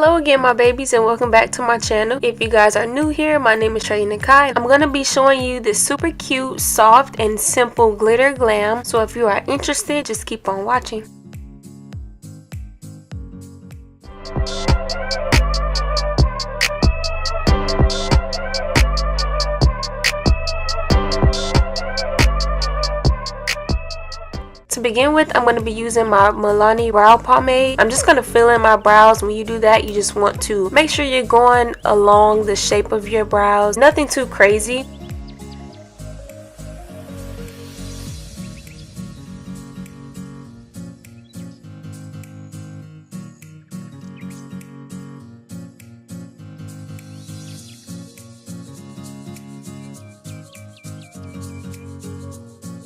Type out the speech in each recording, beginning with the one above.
Hello again my babies and welcome back to my channel. If you guys are new here, my name is Treiya Nakai. I'm going to be showing you this super cute, soft, and simple glitter glam. So if you are interested, just keep on watching. To begin with, I'm going to be using my Milani brow pomade. I'm just going to fill in my brows. When you do that, you just want to make sure you're going along the shape of your brows. Nothing too crazy.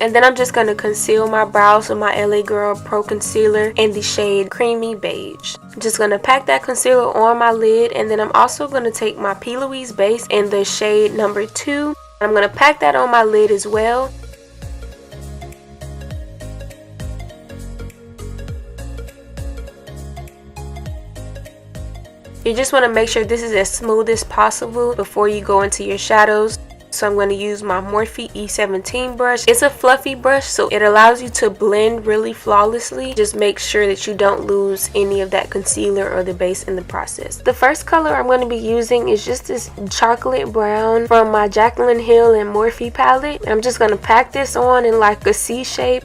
And then I'm just going to conceal my brows with my LA Girl Pro Concealer in the shade Creamy Beige. I'm just going to pack that concealer on my lid, and then I'm also going to take my P. Louise base in the shade number 2. I'm going to pack that on my lid as well. You just want to make sure this is as smooth as possible before you go into your shadows. So I'm going to use my Morphe E17 brush. It's a fluffy brush, so it allows you to blend really flawlessly. Just make sure that you don't lose any of that concealer or the base in the process. The first color I'm going to be using is just this chocolate brown from my Jaclyn Hill and Morphe palette. I'm just going to pack this on in like a C shape.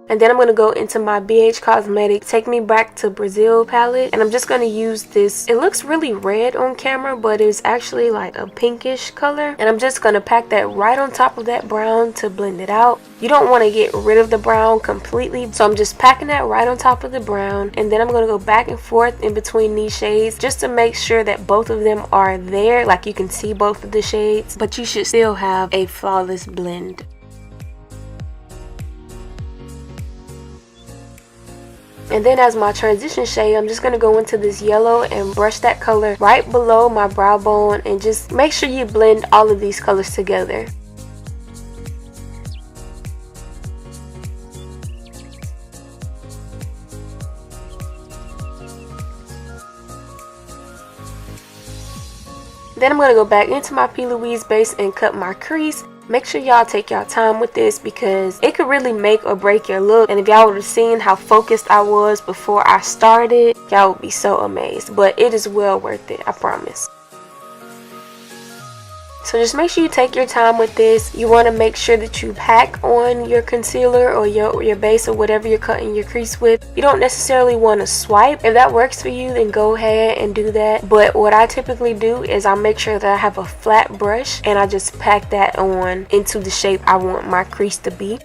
And then I'm going to go into my BH Cosmetics Take Me Back to Brazil palette. And I'm just going to use this. It looks really red on camera, but it's actually like a pinkish color. And I'm just going to pack that right on top of that brown to blend it out. You don't want to get rid of the brown completely. So I'm just packing that right on top of the brown. And then I'm going to go back and forth in between these shades just to make sure that both of them are there. Like you can see both of the shades. But you should still have a flawless blend. And then as my transition shade, I'm just going to go into this yellow and brush that color right below my brow bone and just make sure you blend all of these colors together. Then I'm going to go back into my P. Louise base and cut my crease. Make sure y'all take y'all time with this because it could really make or break your look. And if y'all would have seen how focused I was before I started, y'all would be so amazed. But it is well worth it, I promise. So just make sure you take your time with this. You want to make sure that you pack on your concealer or your base or whatever you're cutting your crease with. You don't necessarily want to swipe. If that works for you, then go ahead and do that. But what I typically do is I make sure that I have a flat brush and I just pack that on into the shape I want my crease to be.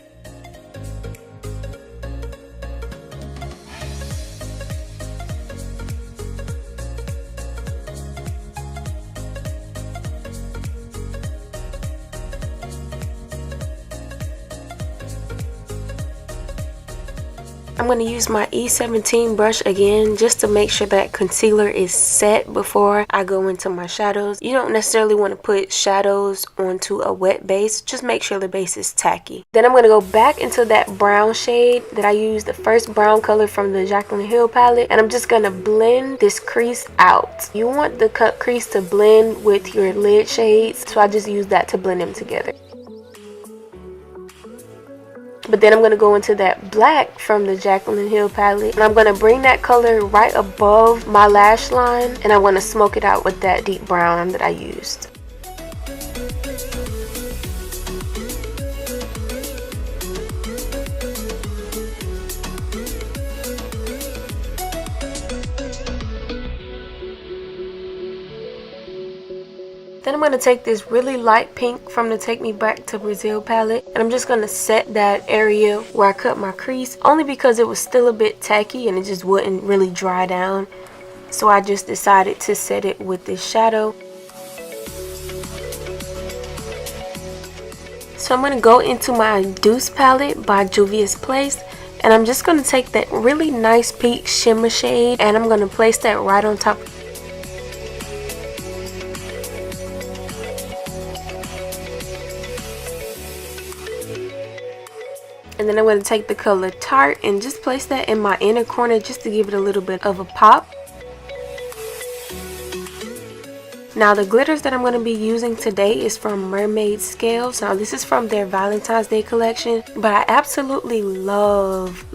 I'm going to use my E17 brush again just to make sure that concealer is set before I go into my shadows. You don't necessarily want to put shadows onto a wet base. Just make sure the base is tacky. Then I'm going to go back into that brown shade that I used, the first brown color from the Jaclyn Hill palette. And I'm just going to blend this crease out. You want the cut crease to blend with your lid shades. So I just use that to blend them together. But then I'm going to go into that black from the Jaclyn Hill palette. And I'm going to bring that color right above my lash line. And I'm going to smoke it out with that deep brown that I used. Then I'm going to take this really light pink from the Take Me Back to Brazil palette, and I'm just going to set that area where I cut my crease, only because it was still a bit tacky and it just wouldn't really dry down. So I just decided to set it with this shadow. So I'm going to go into my Deuce palette by Juvia's Place, and I'm just going to take that really nice pink shimmer shade and I'm going to place that right on top. And then I'm going to take the color Tart and just place that in my inner corner just to give it a little bit of a pop. Now the glitters that I'm going to be using today is from Mermaid Scales. Now this is from their Valentine's Day collection, but I absolutely love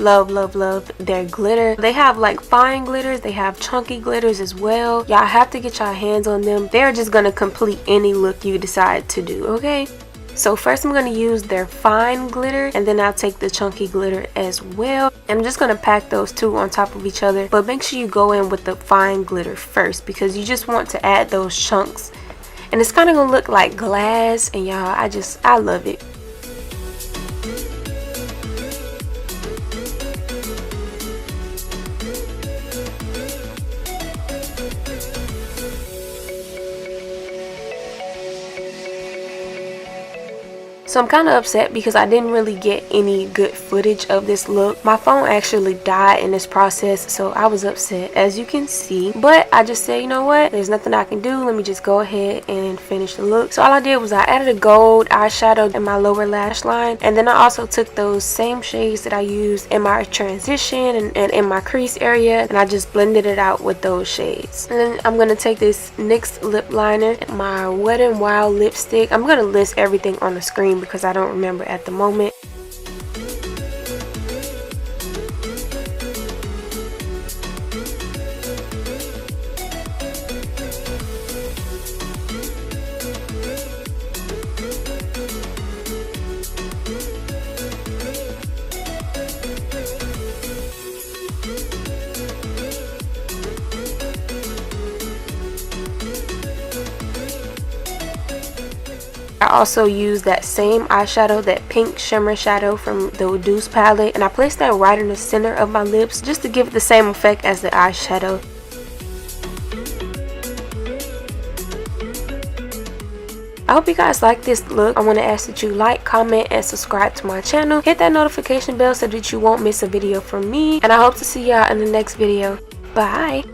their glitter. They have like fine glitters, they have chunky glitters as well. Y'all have to get y'all hands on them. They're just going to complete any look you decide to do, okay? So first I'm going to use their fine glitter, and then I'll take the chunky glitter as well. And I'm just going to pack those two on top of each other, but make sure you go in with the fine glitter first because you just want to add those chunks. And it's kind of going to look like glass, and y'all, I love it. So I'm kind of upset because I didn't really get any good footage of this look. My phone actually died in this process, so I was upset, as you can see. But I just said, you know what? There's nothing I can do. Let me just go ahead and finish the look. So all I did was I added a gold eyeshadow in my lower lash line. And then I also took those same shades that I used in my transition and in my crease area. And I just blended it out with those shades. And then I'm going to take this NYX lip liner, my Wet n Wild lipstick. I'm going to list everything on the screen because I don't remember at the moment. I also used that same eyeshadow, that pink shimmer shadow from the Reduce palette, and I placed that right in the center of my lips just to give it the same effect as the eyeshadow. I hope you guys like this look. I want to ask that you like, comment, and subscribe to my channel. Hit that notification bell so that you won't miss a video from me, and I hope to see y'all in the next video. Bye!